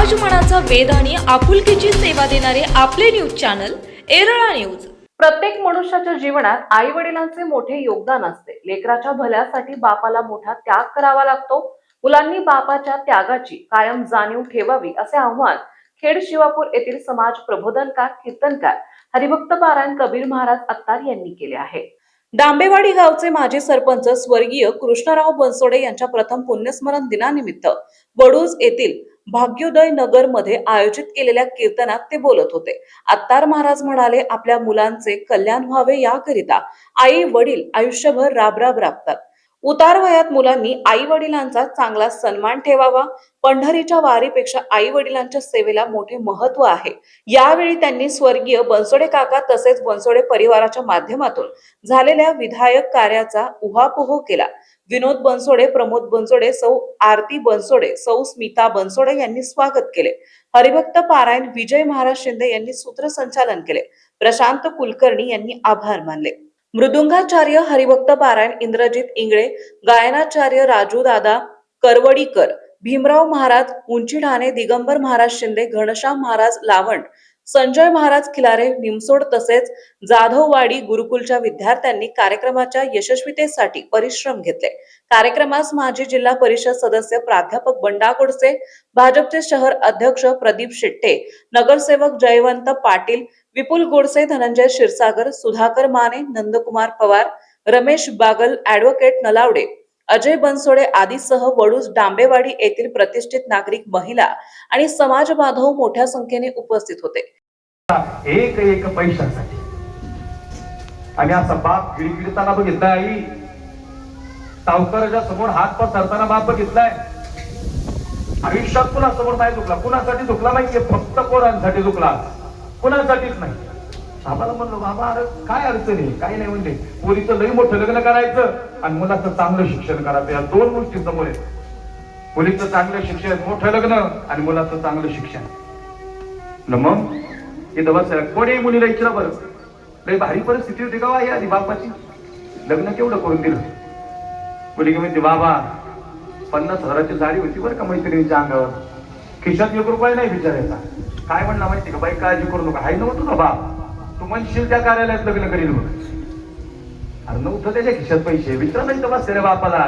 समाज मनाचा वेध आणि आपुलकीची सेवा देणारे आपले न्यूज चॅनल एरळा न्यूज। प्रत्येक मनुष्याच्या जीवनात आई वडिलांचे मोठे योगदान असते। लेकराच्या भल्यासाठी बापाला मोठा त्याग करावा लागतो। मुलांनी बापाच्या त्यागाची कायम जाणीव ठेवावी असे आव्हान खेड शिवापूर येथील समाज प्रबोधनकार कीर्तनकार हरिभक्त पारायण कबीर महाराज अत्तार यांनी केले आहे। डांबेवाडी गावचे माजी सरपंच स्वर्गीय कृष्णराव बनसोडे यांच्या प्रथम पुण्यस्मरण दिनानिमित्त वडूज येथील भाग्योदय नगर मध्ये आयोजित केलेल्या कीर्तनात ते बोलत होते। अत्तार महाराज म्हणाले, आपल्या मुलांचे कल्याण व्हावे याकरिता आई वडील आयुष्यभर राबराब राबतात। उतार वयात मुलांनी आई वडिलांचा चांगला सन्मान ठेवावा। पंढरीच्या वारीपेक्षा आई वडिलांच्या सेवेला मोठे महत्व आहे। यावेळी त्यांनी स्वर्गीय बनसोडे काका तसेच बनसोडे परिवाराच्या माध्यमातून झालेल्या विधायक कार्याचा उहापोह केला। विनोद बनसोडे, प्रमोद बनसोडे, सौ आरती बनसोडे, सौ स्मिता बनसोडे यांनी स्वागत केले। हरिभक्त पारायण विजय महाराज शिंदे यांनी सूत्रसंचालन केले। प्रशांत कुलकर्णी यांनी आभार मानले। मृदुंगाचार्य हरिभक्त पारायण इंद्रजित इंगळे, गायनाचार्य राजू दादा करवडीकर, भीमराव महाराज उंचीढाणे, दिगंबर महाराज शिंदे, घनश्याम महाराज लावंड, संजय महाराज खिलारे निमसोड तसेच जाधववाडी गुरुकुलच्या विद्यार्थ्यांनी कार्यक्रमाच्या यशस्वीतेसाठी परिश्रम घेतले। कार्यक्रमास माजी जिल्हा परिषद सदस्य प्राध्यापक बंडा गोडसे, भाजपचे शहर अध्यक्ष प्रदीप शेट्टे, नगरसेवक जयवंत पाटील, विपुल गोडसे, धनंजय क्षीरसागर, सुधाकर माने, नंदकुमार पवार, रमेश बागल, ॲडव्होकेट नलावडे, अजय बनसोडे आदीसह वडूज डांबेवाडी येथील प्रतिष्ठित नागरिक, महिला आणि समाज बांधव मोठ्या संख्येने उपस्थित होते। एक पैशासाठी आणि असा बाप गिळगिळताना बघितला, आई सावकाराच्या समोर हात पसरताना बाप बघितलाय। आयुष्यात कुणासमोर नाही झुकला, कुणासाठी झुकला माहितीये? फक्त पोरांसाठी झुकला, कुणासाठीच नाही। आम्हाला म्हणलो, बाबा अरे काय अडचण आहे? काही नाही म्हणले, पोरीचं लई मोठं लग्न करायचं आणि मुलाचं चांगलं शिक्षण करायचं, या दोन गोष्टी समोर आहेत। मुलीचं चांगलं शिक्षण, मोठं लग्न आणि मुलाचं चांगलं शिक्षण। मग इथं बस कोणी मुलीला इच्छा बरं, लई भारी परिस्थिती होती का आई आधी बापाची, लग्न केवढं करून दिलं। मुली म्हणते, बाबा 50,000ची साडी होती बरं का मैत्रिणीच्या अंगावर, खिशात 1 रुपया नाही विचारायचा। काय म्हणला माहिती का, बाई काळजी करू नका, हाय नव्हतं ना बाप, तू म्हणशील त्या कार्यालयात लग्न करील बघ। अरे नव्हतं त्याच्या खिशात पैसे, विचारा नाही तर बस रे बापाला।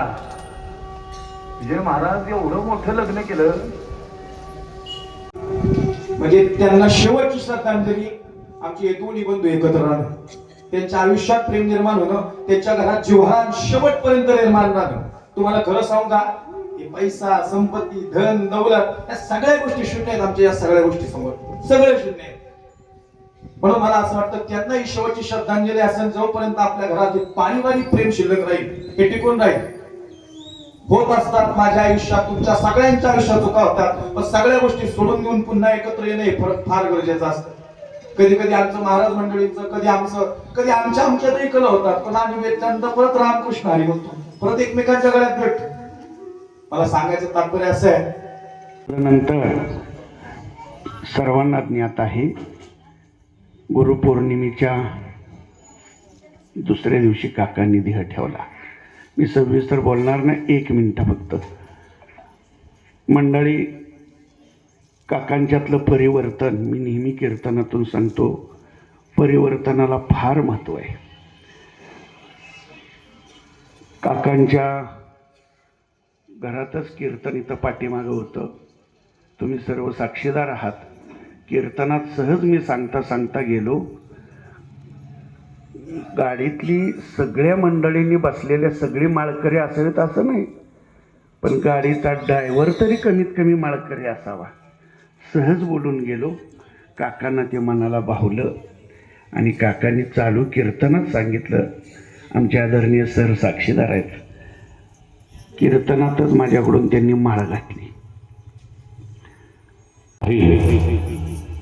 विजय महाराज एवढं मोठं लग्न केलं म्हणजे त्यांना शेवटची श्रद्धांजली आमची हे दोन्ही बंधू एकत्र राहणं, त्यांच्या आयुष्यात प्रेम निर्माण होणं, त्यांच्या घरात जिव्हाळा शेवटपर्यंत निर्माण राहणं। तुम्हाला खरं सांगू का, हे पैसा, संपत्ती, धन, दौलत या सगळ्या गोष्टी शून्य आहेत आमच्या या सगळ्या गोष्टी समोर, सगळे शून्य आहेत। म्हणून मला असं वाटतं त्यांना ही शेवटची श्रद्धांजली असेल, जोपर्यंत आपल्या घरात पाणीवाणी प्रेम शिल्लक राहील, हे टिकून राहील। होत असतात माझ्या आयुष्यात, तुमच्या सगळ्यांच्या आयुष्यात चुका होतात, पण सगळ्या गोष्टी सोडून देऊन पुन्हा एकत्र येणं हे फार गरजेचं असतं। कधी कधी आमचं महाराज मंडळींचं, कधी आमच्यातही कल होतात, पण आम्ही त्यानंतर परत रामकृष्ण हरी म्हणतो, परत एकमेकांच्या गळ्यात भेटतो। मला सांगायचं तात्पर्य असं आहे, नंतर सर्वांना ज्ञात आहे, गुरुपौर्णिमेच्या दुसऱ्या दिवशी काकांनी देह ठेवला। मी सविस्तर बोलणार नाही, 1 मिनिट फक्त। मंडळी, काकांच्यातलं परिवर्तन मी नेहमी कीर्तनातून सांगतो, परिवर्तनाला फार महत्त्व आहे। काकांच्या घरातच कीर्तन इथं पाठीमागं होतं, तुम्ही सर्व साक्षीदार आहात। कीर्तनात सहज मी सांगता गेलो, गाडीतली सगळ्या मंडळींनी बसलेल्या सगळी माळकरी असावेत असं नाही, पण गाडीचा ड्रायव्हर तरी कमीत कमी माळकरी असावा। सहज बोलून गेलो, काकांना ते मनाला भावलं आणि काकांनी चालू कीर्तनात सांगितलं, आमचे आदरणीय सर साक्षीदार आहेत, कीर्तनातच माझ्याकडून त्यांनी माळ घातली।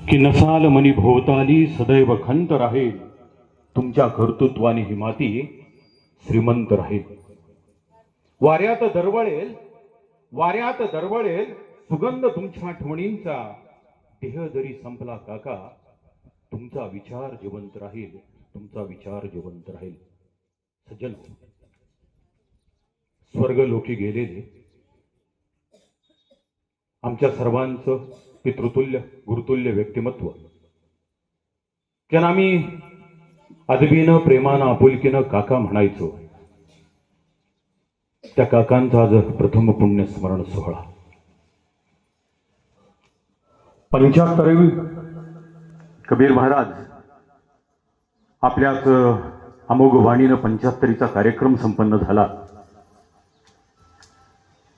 की नसाल मनी भोवताली सदैव खंत राहील, तुमच्या कर्तृत्वाने ही माती श्रीमंत राहील। वाऱ्यात दरवळेल सुगंध तुमच्या आठवणींचा, देह जरी संपला काका, तुमचा विचार जिवंत राहील, तुमचा विचार जिवंत राहील। सज्जन, स्वर्गलोकी गेलेले आमच्या सर्वांचं पितृतुल्य गुरुतुल्य व्यक्तिमत्व, त्यांना आम्ही अदबीनं प्रेमानं आपुलकीनं काका म्हणायचो, त्या काकांचा आज प्रथम पुण्यस्मरण सोहळा. 75वी कबीर महाराज आपल्याच अमोघ वाणीनं 75चा कार्यक्रम संपन्न झाला.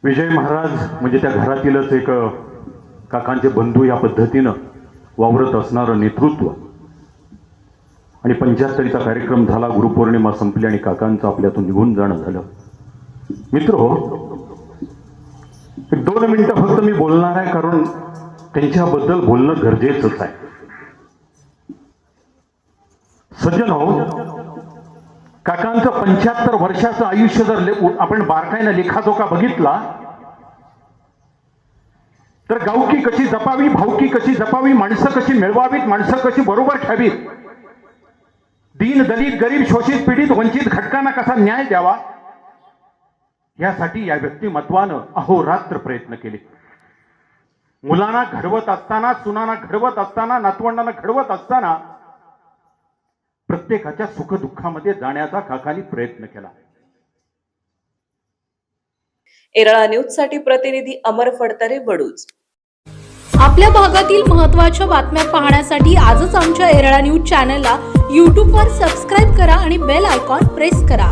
विजय महाराज म्हणजे त्या घरातीलच एक काकांचे बंधू या पद्धतीनं वावरत असणारं नेतृत्व, आणि 75चा कार्यक्रम झाला, गुरुपौर्णिमा संपली आणि काकांचं आपल्यातून निघून जाणं झालं. मित्र, एक 2 मिनिटं फक्त मी बोलणार आहे, कारण त्यांच्याबद्दल बोलणं गरजेचंच आहे. सज्जनो, काकांचं 75 वर्षाचं आयुष्य जर आपण बारकाईनं लेखाजोखा बघितला तर गावकी कशी जपावी, भावकी कशी जपावी, माणसं कशी मिळवावीत, माणसं कशी बरोबर ठेवीत, दीन दलित गरीब शोषित पीडित वंचित घटकांना कसा न्याय द्यावा, यासाठी या व्यक्तिमत्वानं अहोरात्र प्रयत्न केले. मुलांना घडवत असताना, सुनांना घडवत असताना, नातवंडांना घडवत असताना प्रत्येकाच्या सुखदुःखामध्ये जाण्याचा काकांनी प्रयत्न केला. एरळा न्यूज साठी प्रतिनिधी अमर फडतरे, वडूज. आपल्या भागातील महत्त्वाच्या बातम्या पाहण्यासाठी आजच आमच्या एरळा न्यूज चॅनलला यूट्यूबवर सबस्क्राईब करा आणि बेल आयकॉन प्रेस करा.